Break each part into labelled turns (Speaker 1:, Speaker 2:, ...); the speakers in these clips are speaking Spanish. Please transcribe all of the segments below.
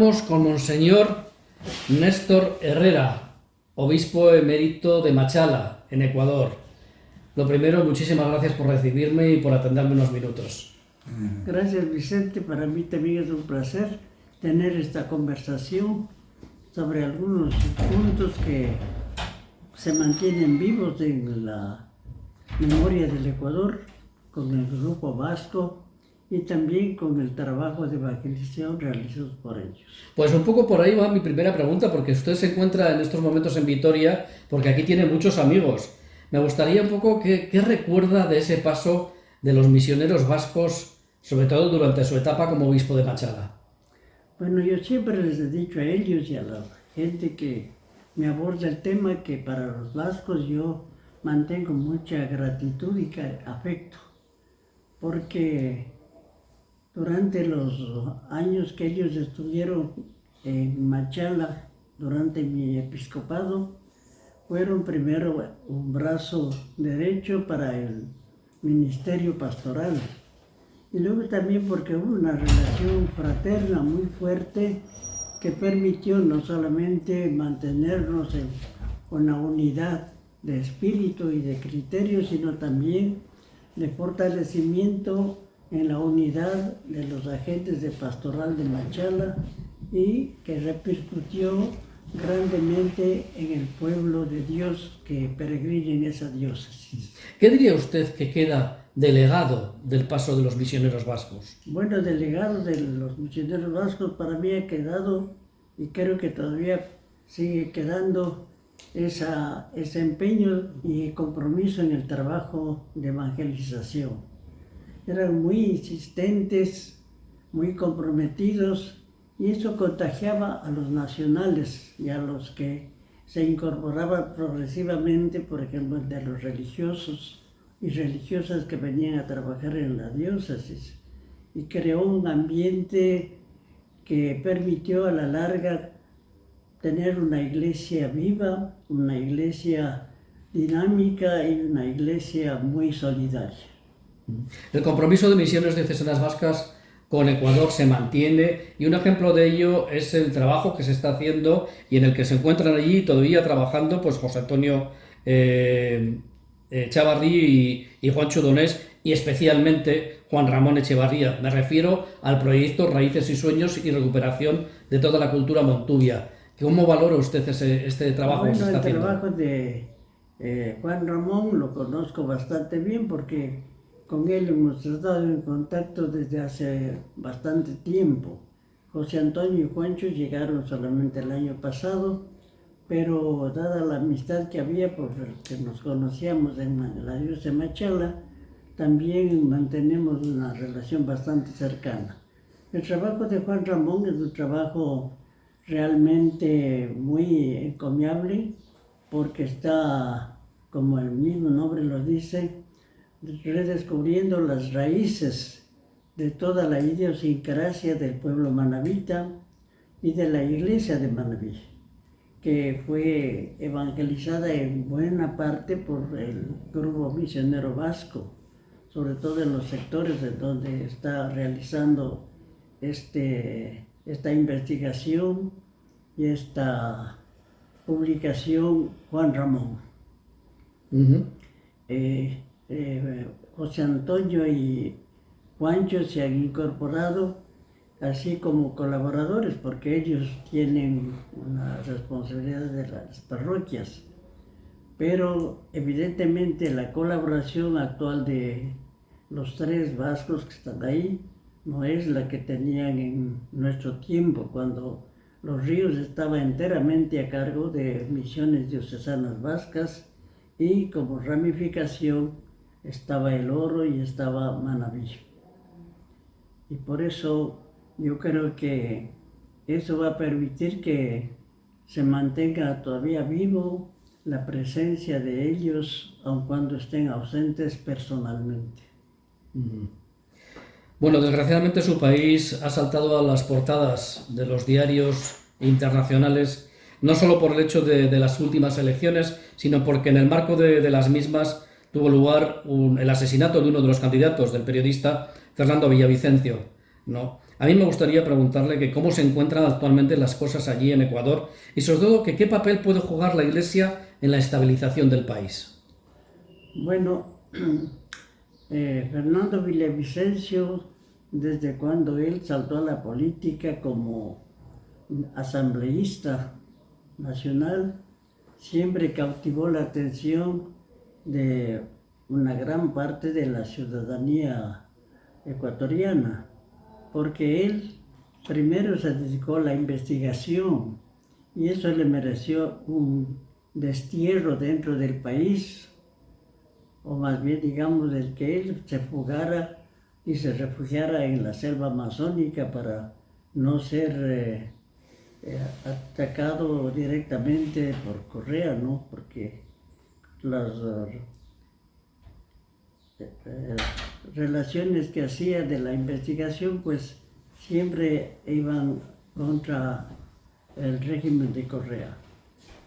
Speaker 1: estamos con Monseñor Néstor Herrera, obispo emérito de Machala, en Ecuador. Lo primero, muchísimas gracias por recibirme y por atenderme unos minutos.
Speaker 2: Gracias, Vicente. Para mí también es un placer tener esta conversación sobre algunos puntos que se mantienen vivos en la memoria del Ecuador, con el grupo vasco y también con el trabajo de evangelización realizado por ellos.
Speaker 1: Pues un poco por ahí va mi primera pregunta, porque usted se encuentra en estos momentos en Vitoria, porque aquí tiene muchos amigos. Me gustaría un poco qué recuerda de ese paso de los misioneros vascos, sobre todo durante su etapa como obispo de Machala.
Speaker 2: Bueno, yo siempre les he dicho a ellos y a la gente que me aborda el tema que para los vascos yo mantengo mucha gratitud y afecto, porque durante los años que ellos estuvieron en Machala, durante mi episcopado, fueron primero un brazo derecho para el ministerio pastoral. Y luego también porque hubo una relación fraterna muy fuerte que permitió no solamente mantenernos en una unidad de espíritu y de criterios, sino también de fortalecimiento en la unidad de los agentes de pastoral de Machala y que repercutió grandemente en el pueblo de Dios que peregrina en esa diócesis.
Speaker 1: ¿Qué diría usted que queda del legado del paso de los misioneros vascos?
Speaker 2: Bueno, del legado de los misioneros vascos para mí ha quedado, y creo que todavía sigue quedando, ese empeño y compromiso en el trabajo de evangelización. Eran muy insistentes, muy comprometidos, y eso contagiaba a los nacionales y a los que se incorporaban progresivamente, por ejemplo, de los religiosos y religiosas que venían a trabajar en la diócesis, y creó un ambiente que permitió a la larga tener una iglesia viva, una iglesia dinámica y una iglesia muy solidaria.
Speaker 1: El compromiso de Misiones Diocesanas Vascas con Ecuador se mantiene, y un ejemplo de ello es el trabajo que se está haciendo y en el que se encuentran allí todavía trabajando pues José Antonio Chavarrí y Juancho Donés, y especialmente Juan Ramón Echevarría. Me refiero al proyecto Raíces y Sueños y Recuperación de toda la cultura montuvia. ¿Cómo valora usted este trabajo que se está haciendo?
Speaker 2: El trabajo de Juan Ramón lo conozco bastante bien porque con él hemos estado en contacto desde hace bastante tiempo. José Antonio y Juancho llegaron solamente el año pasado, pero dada la amistad que había, porque nos conocíamos en la diócesis de Machala, también mantenemos una relación bastante cercana. El trabajo de Juan Ramón es un trabajo realmente muy encomiable, porque está, como el mismo nombre lo dice, redescubriendo las raíces de toda la idiosincrasia del pueblo manabita y de la iglesia de Manabí, que fue evangelizada en buena parte por el grupo misionero vasco, sobre todo en los sectores en donde está realizando esta investigación y esta publicación Juan Ramón. José Antonio y Juancho se han incorporado así como colaboradores, porque ellos tienen una responsabilidad de las parroquias, pero evidentemente la colaboración actual de los tres vascos que están ahí no es la que tenían en nuestro tiempo, cuando Los Ríos estaba enteramente a cargo de Misiones Diocesanas Vascas y como ramificación estaba El Oro y estaba Manabí. Y por eso yo creo que eso va a permitir que se mantenga todavía vivo la presencia de ellos, aun cuando estén ausentes personalmente.
Speaker 1: Bueno, desgraciadamente su país ha saltado a las portadas de los diarios internacionales, no solo por el hecho de las últimas elecciones, sino porque en el marco de las mismas tuvo lugar el asesinato de uno de los candidatos, del periodista Fernando Villavicencio, ¿no? A mí me gustaría preguntarle que cómo se encuentran actualmente las cosas allí en Ecuador y sobre todo que qué papel puede jugar la Iglesia en la estabilización del país.
Speaker 2: Bueno, Fernando Villavicencio, desde cuando él saltó a la política como asambleísta nacional, siempre cautivó la atención de una gran parte de la ciudadanía ecuatoriana, porque él primero se dedicó a la investigación y eso le mereció un destierro dentro del país, o más bien digamos el que él se fugara y se refugiara en la selva amazónica para no ser atacado directamente por Correa, ¿no? Porque las relaciones que hacía de la investigación pues siempre iban contra el régimen de Correa.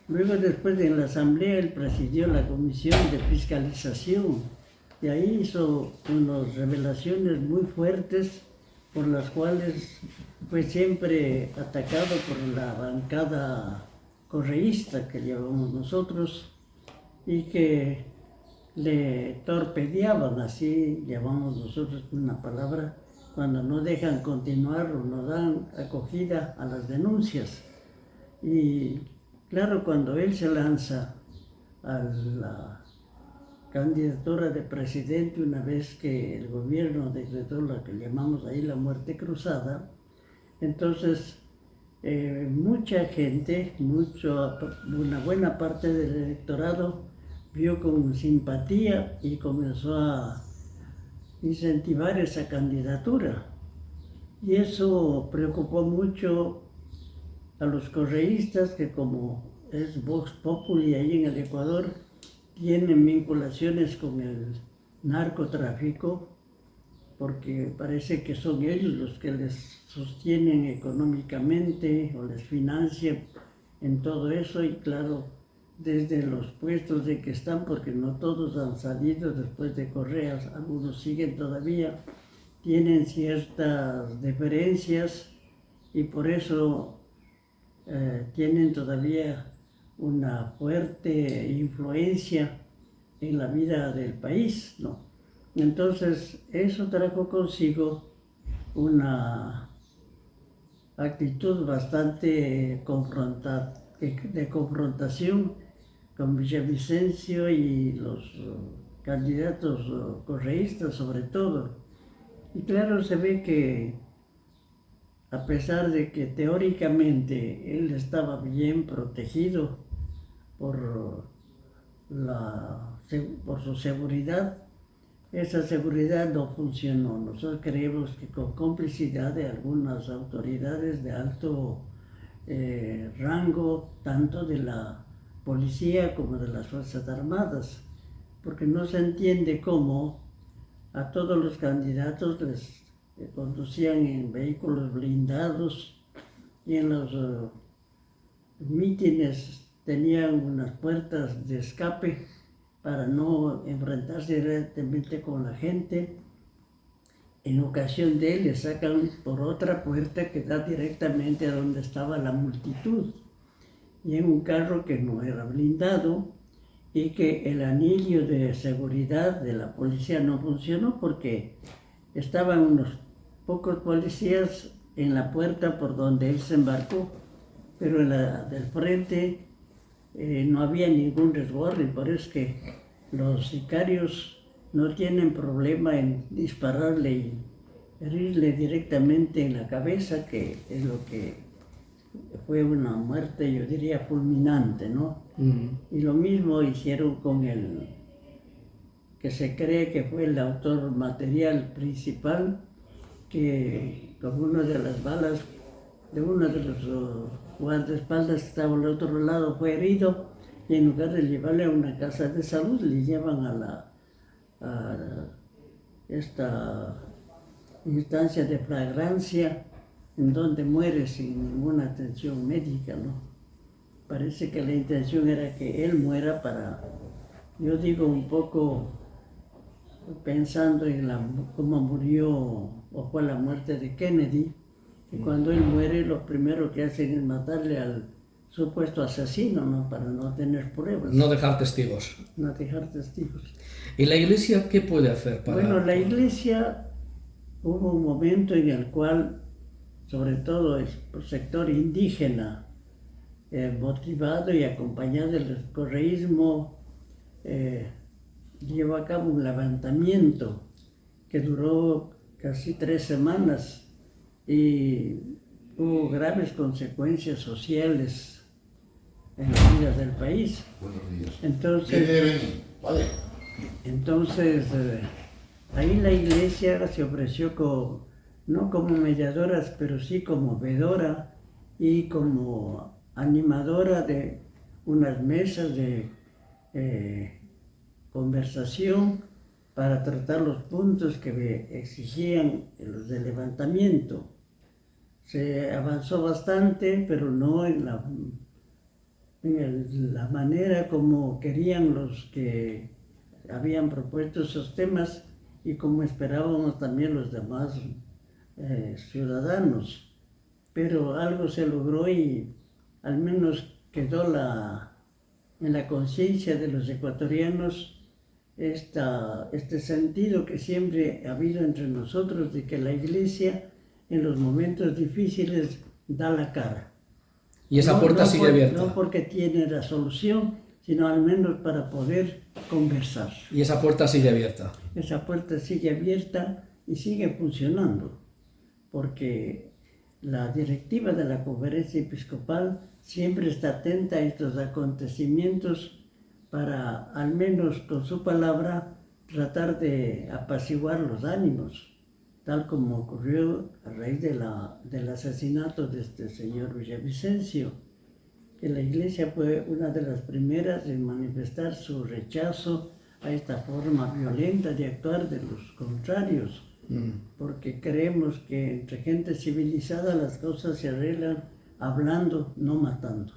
Speaker 2: Luego después en la asamblea él presidió la comisión de fiscalización y ahí hizo unas revelaciones muy fuertes por las cuales fue siempre atacado por la bancada correísta que llevamos nosotros y que le torpedeaban, así llamamos nosotros una palabra, cuando no dejan continuar o no dan acogida a las denuncias. Y claro, cuando él se lanza a la candidatura de presidente, una vez que el gobierno decretó lo que llamamos ahí la muerte cruzada, entonces mucha gente, una buena parte del electorado vio con simpatía y comenzó a incentivar esa candidatura. Y eso preocupó mucho a los correístas que, como es Vox Populi ahí en el Ecuador, tienen vinculaciones con el narcotráfico, porque parece que son ellos los que les sostienen económicamente o les financian en todo eso. Y claro, desde los puestos de que están, porque no todos han salido después de Correa, algunos siguen todavía, tienen ciertas diferencias y por eso tienen todavía una fuerte influencia en la vida del país, ¿no? Entonces, eso trajo consigo una actitud bastante de confrontación con Villavicencio y los candidatos correístas sobre todo. Y claro, se ve que a pesar de que teóricamente él estaba bien protegido por, por su seguridad, esa seguridad no funcionó. Nosotros creemos que con complicidad de algunas autoridades de alto rango, tanto de la policía como de las Fuerzas Armadas, porque no se entiende cómo a todos los candidatos les conducían en vehículos blindados y en los mítines tenían unas puertas de escape para no enfrentarse directamente con la gente. En ocasión de él le sacan por otra puerta que da directamente a donde estaba la multitud, y en un carro que no era blindado, y que el anillo de seguridad de la policía no funcionó porque estaban unos pocos policías en la puerta por donde él se embarcó, pero en la del frente no había ningún resguardo, y por eso es que los sicarios no tienen problema en dispararle y herirle directamente en la cabeza, que es lo que fue una muerte, yo diría, fulminante, ¿no? Y lo mismo hicieron con el que se cree que fue el autor material principal, que con una de las balas de uno de los guardaespaldas que estaba al otro lado fue herido, y en lugar de llevarle a una casa de salud, le llevan a esta instancia de flagrancia, en donde muere sin ninguna atención médica, ¿no? Parece que la intención era que él muera para, yo digo un poco pensando en cómo murió o fue la muerte de Kennedy, Y cuando él muere, lo primero que hacen es matarle al supuesto asesino, ¿no? Para no tener pruebas.
Speaker 1: No dejar testigos.
Speaker 2: No dejar testigos.
Speaker 1: ¿Y la Iglesia qué puede hacer para...?
Speaker 2: Bueno, la Iglesia hubo un momento en el cual, sobre todo el sector indígena, motivado y acompañado del correísmo, llevó a cabo un levantamiento que duró casi 3 semanas y hubo graves consecuencias sociales en la vida del país.
Speaker 3: Buenos días.
Speaker 2: Entonces, ahí la Iglesia se ofreció no como mediadoras, pero sí como vedora y como animadora de unas mesas de conversación para tratar los puntos que exigían los de levantamiento. Se avanzó bastante, pero no en la manera como querían los que habían propuesto esos temas y como esperábamos también los demás ciudadanos. Pero algo se logró y al menos quedó en la conciencia de los ecuatorianos este sentido que siempre ha habido entre nosotros de que la Iglesia en los momentos difíciles da la cara.
Speaker 1: Y esa puerta sigue abierta.
Speaker 2: No porque tiene la solución, sino al menos para poder conversar.
Speaker 1: Y esa puerta sigue abierta.
Speaker 2: Esa puerta sigue abierta y sigue funcionando, porque la directiva de la Conferencia Episcopal siempre está atenta a estos acontecimientos para, al menos con su palabra, tratar de apaciguar los ánimos, tal como ocurrió a raíz del asesinato de este señor Villavicencio, que la Iglesia fue una de las primeras en manifestar su rechazo a esta forma violenta de actuar de los contrarios, porque creemos que entre gente civilizada las cosas se arreglan hablando, no matando.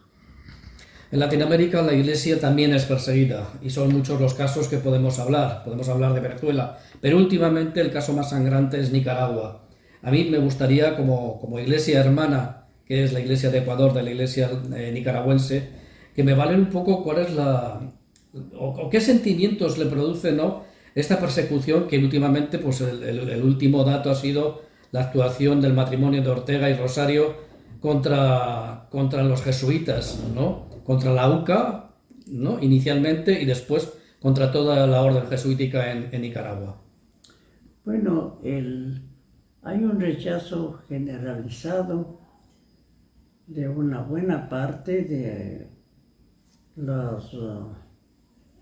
Speaker 1: En Latinoamérica la Iglesia también es perseguida y son muchos los casos que podemos hablar. Podemos hablar de Venezuela, pero últimamente el caso más sangrante es Nicaragua. A mí me gustaría, como Iglesia hermana, que es la Iglesia de Ecuador, de la Iglesia nicaragüense, que me valen un poco cuál es o qué sentimientos le produce, ¿no?, esta persecución que últimamente, pues el último dato ha sido la actuación del matrimonio de Ortega y Rosario contra los jesuitas, ¿no?, contra la UCA, ¿no?, inicialmente, y después contra toda la orden jesuítica en Nicaragua.
Speaker 2: Bueno, hay un rechazo generalizado de una buena parte de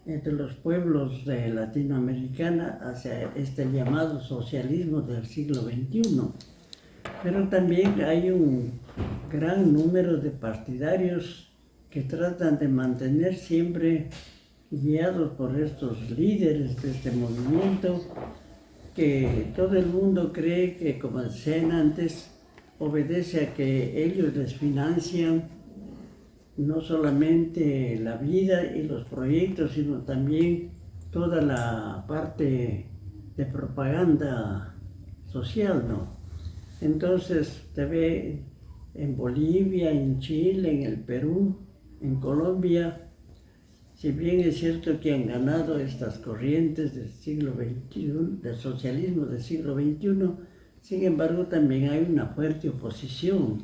Speaker 2: entre los pueblos de Latinoamericana hacia este llamado socialismo del siglo XXI. Pero también hay un gran número de partidarios que tratan de mantener siempre guiados por estos líderes de este movimiento, que todo el mundo cree que, como decían antes, obedece a que ellos les financian no solamente la vida y los proyectos, sino también toda la parte de propaganda social, ¿no? Entonces te ve en Bolivia, en Chile, en el Perú, en Colombia, si bien es cierto que han ganado estas corrientes del siglo XXI, del socialismo del siglo XXI, sin embargo también hay una fuerte oposición.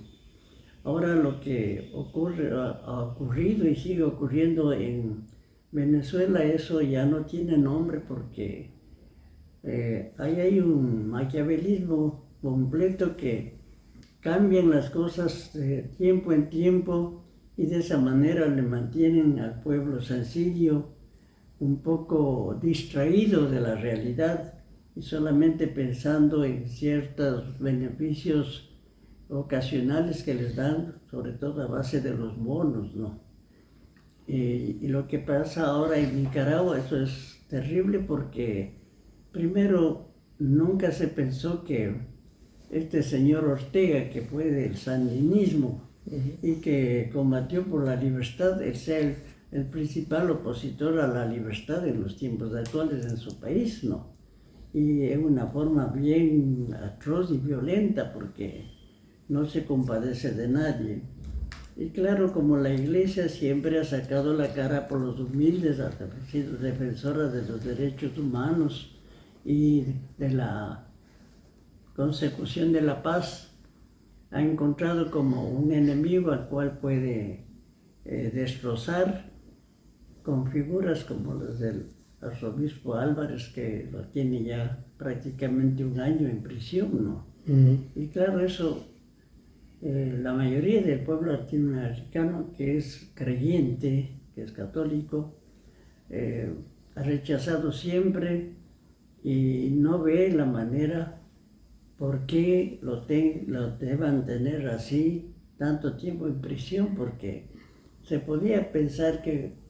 Speaker 2: Ahora lo que ha ocurrido y sigue ocurriendo en Venezuela, eso ya no tiene nombre porque ahí hay un maquiavelismo completo que cambian las cosas de tiempo en tiempo y de esa manera le mantienen al pueblo sencillo un poco distraído de la realidad y solamente pensando en ciertos beneficios ocasionales que les dan, sobre todo a base de los bonos, ¿no? Y lo que pasa ahora en Nicaragua, eso es terrible porque primero nunca se pensó que este señor Ortega, que fue del sandinismo y que combatió por la libertad, él sea el principal opositor a la libertad en los tiempos actuales en su país, ¿no? Y en una forma bien atroz y violenta, porque no se compadece de nadie. Y claro, como la Iglesia siempre ha sacado la cara por los humildes, ha sido defensora de los derechos humanos y de la consecución de la paz, ha encontrado como un enemigo al cual puede destrozar con figuras como las del arzobispo Álvarez, que lo tiene ya prácticamente un año en prisión, ¿no? Y claro, eso, la mayoría del pueblo latinoamericano que es creyente, que es católico, ha rechazado siempre y no ve la manera por qué lo deban tener así tanto tiempo en prisión, porque se podía pensar que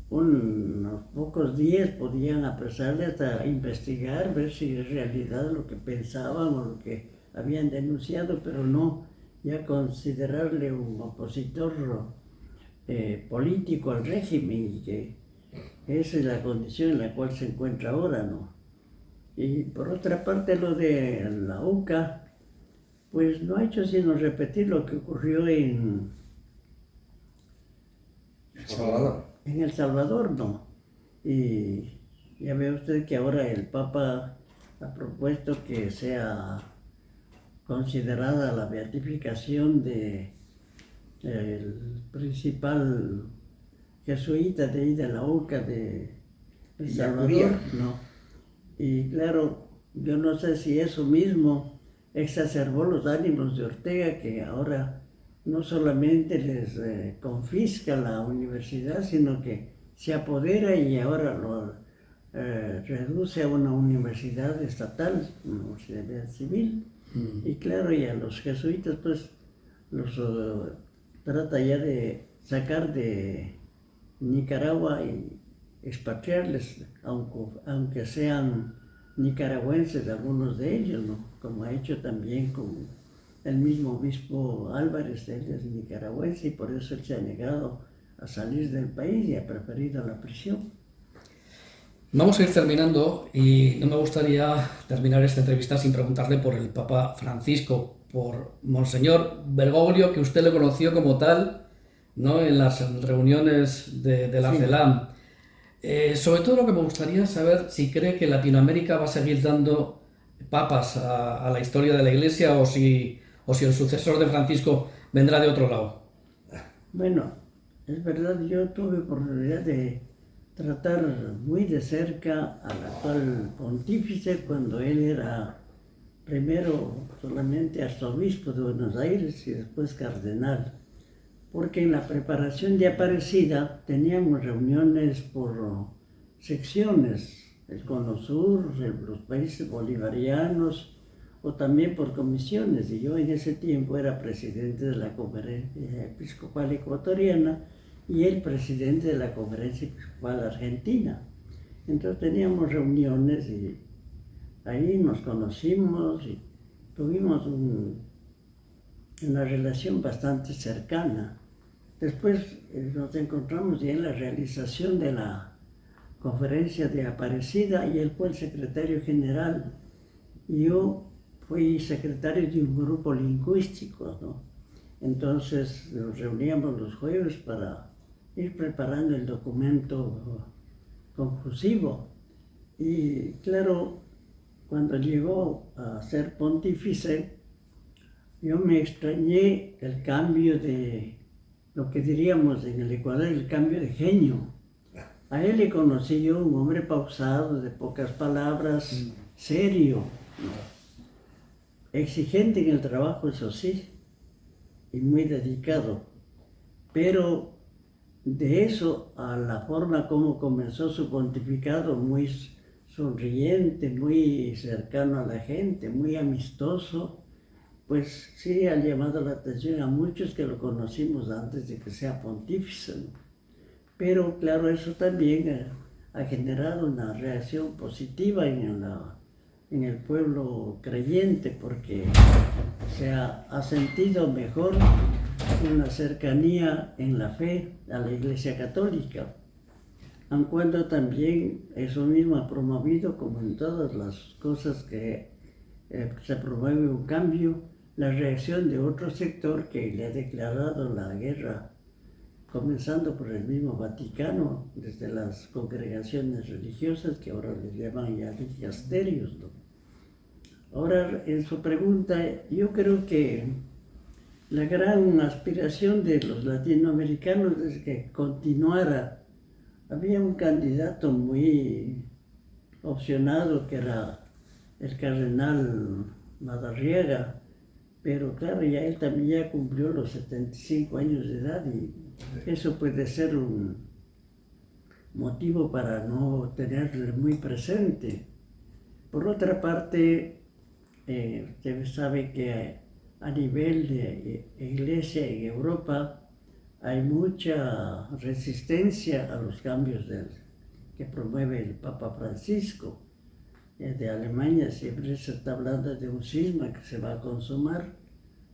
Speaker 2: unos pocos días podían apresarle hasta investigar, ver si es realidad lo que pensaban o lo que habían denunciado, pero no ya considerarle un opositor político al régimen, y que esa es la condición en la cual se encuentra ahora, ¿no? Y por otra parte, lo de la UCA, pues no ha hecho sino repetir lo que ocurrió en El Salvador, ¿no? Y ya ve usted que ahora el Papa ha propuesto que sea considerada la beatificación del principal jesuita de ahí de la UCA de El Salvador, ¿no? Y claro, yo no sé si eso mismo exacerbó los ánimos de Ortega, que ahora no solamente les confisca la universidad, sino que se apodera y ahora lo reduce a una universidad estatal, una universidad civil. Y claro, y a los jesuitas pues los trata ya de sacar de Nicaragua y expatriarles, aunque sean nicaragüenses, algunos de ellos, ¿no? Como ha hecho también con el mismo obispo Álvarez, él es nicaragüense y por eso él se ha negado a salir del país y ha preferido la prisión.
Speaker 1: Vamos a ir terminando y no me gustaría terminar esta entrevista sin preguntarle por el Papa Francisco, por Monseñor Bergoglio, que usted le conoció como tal, ¿no?, en las reuniones de la CELAM. Sobre todo lo que me gustaría saber si cree que Latinoamérica va a seguir dando papas a la historia de la Iglesia o si el sucesor de Francisco vendrá de otro lado.
Speaker 2: Bueno, es verdad, yo tuve oportunidad de tratar muy de cerca al actual pontífice cuando él era primero solamente arzobispo de Buenos Aires y después cardenal, porque en la preparación de Aparecida teníamos reuniones por secciones, el Cono Sur, los países bolivarianos, o también por comisiones, y yo en ese tiempo era presidente de la Conferencia Episcopal Ecuatoriana y el presidente de la Conferencia Episcopal Argentina. Entonces teníamos reuniones y ahí nos conocimos y tuvimos una relación bastante cercana. Después nos encontramos ya en la realización de la conferencia de Aparecida y él fue el secretario general. Yo fui secretario de un grupo lingüístico, ¿no? Entonces nos reuníamos los jueves para ir preparando el documento conclusivo. Y claro, cuando llegó a ser pontífice, yo me extrañé el cambio de, lo que diríamos en el Ecuador, el cambio de genio. A él le conocí yo, un hombre pausado, de pocas palabras, serio, ¿no? Exigente en el trabajo, eso sí, y muy dedicado. Pero de eso a la forma como comenzó su pontificado, muy sonriente, muy cercano a la gente, muy amistoso, pues sí ha llamado la atención a muchos que lo conocimos antes de que sea pontífice, ¿no? Pero claro, eso también ha generado una reacción positiva en el pueblo creyente, porque se ha sentido mejor una cercanía en la fe a la Iglesia Católica, aun cuando también eso mismo ha promovido, como en todas las cosas que se promueve un cambio, la reacción de otro sector que le ha declarado la guerra, comenzando por el mismo Vaticano, desde las congregaciones religiosas que ahora les llaman ya dicasterios, ¿no? Ahora, en su pregunta, yo creo que la gran aspiración de los latinoamericanos es que continuara. Había un candidato muy opcionado que era el cardenal Madariaga, pero claro, ya él también ya cumplió los 75 años de edad y eso puede ser un motivo para no tenerle muy presente. Por otra parte, usted sabe que a nivel de iglesia en Europa hay mucha resistencia a los cambios que promueve el Papa Francisco. De Alemania siempre se está hablando de un cisma que se va a consumar,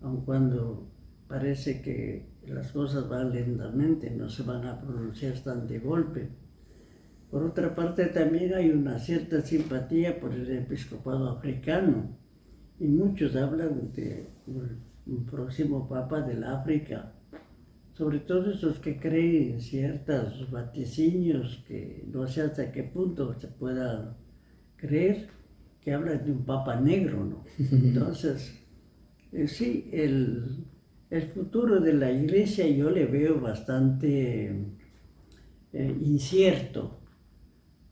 Speaker 2: aun cuando parece que las cosas van lentamente, no se van a pronunciar tan de golpe. Por otra parte, también hay una cierta simpatía por el episcopado africano, y muchos hablan de un próximo papa del África, sobre todo esos que creen en ciertos vaticinios que no sé hasta qué punto se pueda creer, que hablan de un papa negro, ¿no? Entonces, sí, el futuro de la iglesia yo le veo bastante incierto,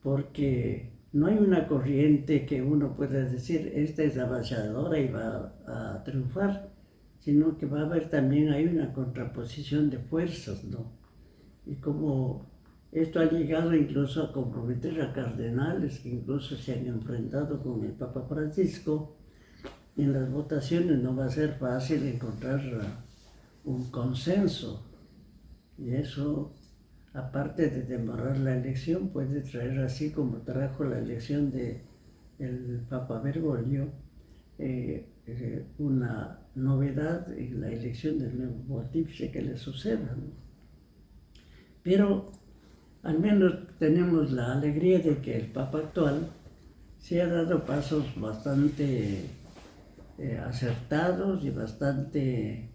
Speaker 2: porque no hay una corriente que uno pueda decir, esta es avanzadora y va a triunfar, sino que va a haber también, hay una contraposición de fuerzas, ¿no? Y como esto ha llegado incluso a comprometer a cardenales que incluso se han enfrentado con el Papa Francisco, en las votaciones no va a ser fácil encontrar un consenso. Y eso, aparte de demorar la elección, puede traer, así como trajo la elección del Papa Bergoglio, una novedad en la elección del nuevo pontífice que le suceda, ¿no? Pero al menos tenemos la alegría de que el Papa actual se ha dado pasos bastante acertados y bastante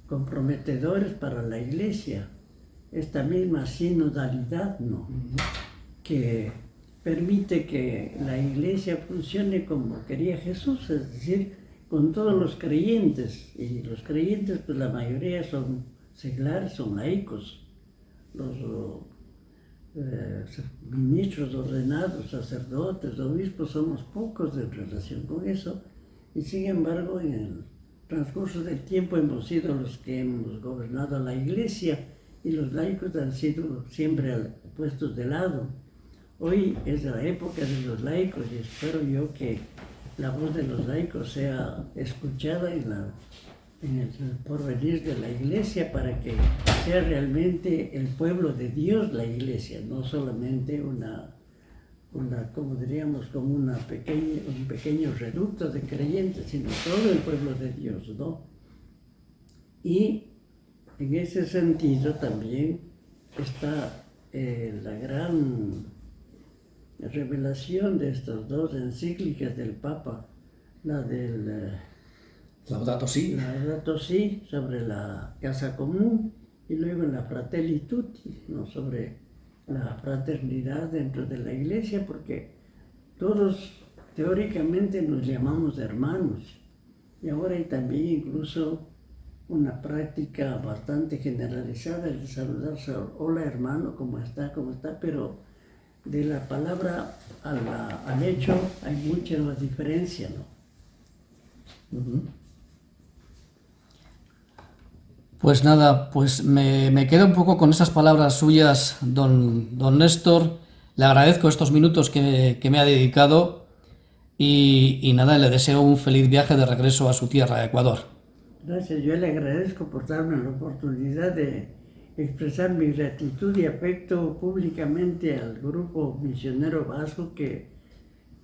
Speaker 2: comprometedores para la Iglesia. Esta misma sinodalidad, ¿no? Que permite que la Iglesia funcione como quería Jesús, es decir, con todos los creyentes. Y los creyentes, pues la mayoría son seglares, son laicos. Los ministros ordenados, sacerdotes, obispos, somos pocos en relación con eso. Y sin embargo, en el transcurso del tiempo hemos sido los que hemos gobernado la Iglesia y los laicos han sido siempre puestos de lado. Hoy es la época de los laicos y espero yo que la voz de los laicos sea escuchada en el porvenir de la Iglesia para que sea realmente el pueblo de Dios la Iglesia, no solamente como diríamos, como un pequeño reducto de creyentes, sino todo el pueblo de Dios, ¿no? Y en ese sentido también está la gran revelación de estas dos encíclicas del Papa, la del
Speaker 1: Laudato Si.
Speaker 2: Laudato Si, sobre la casa común, y luego la Fratelli Tutti, ¿no? Sobre la fraternidad dentro de la Iglesia, porque todos teóricamente nos llamamos hermanos, y ahora hay también incluso una práctica bastante generalizada de saludarse, hola hermano, ¿cómo está? Pero de la palabra al hecho hay mucha diferencia, ¿no?
Speaker 1: Pues nada, pues me quedo un poco con esas palabras suyas, don Néstor. Le agradezco estos minutos que me ha dedicado y nada, le deseo un feliz viaje de regreso a su tierra, a Ecuador.
Speaker 2: Gracias, yo le agradezco por darme la oportunidad de expresar mi gratitud y afecto públicamente al grupo misionero vasco que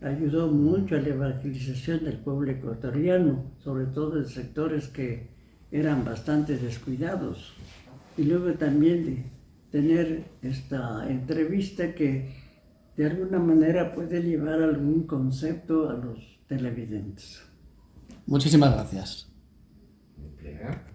Speaker 2: ayudó mucho a la evangelización del pueblo ecuatoriano, sobre todo en sectores que eran bastante descuidados. Y luego también de tener esta entrevista que de alguna manera puede llevar algún concepto a los televidentes.
Speaker 1: Muchísimas gracias.
Speaker 3: Yeah.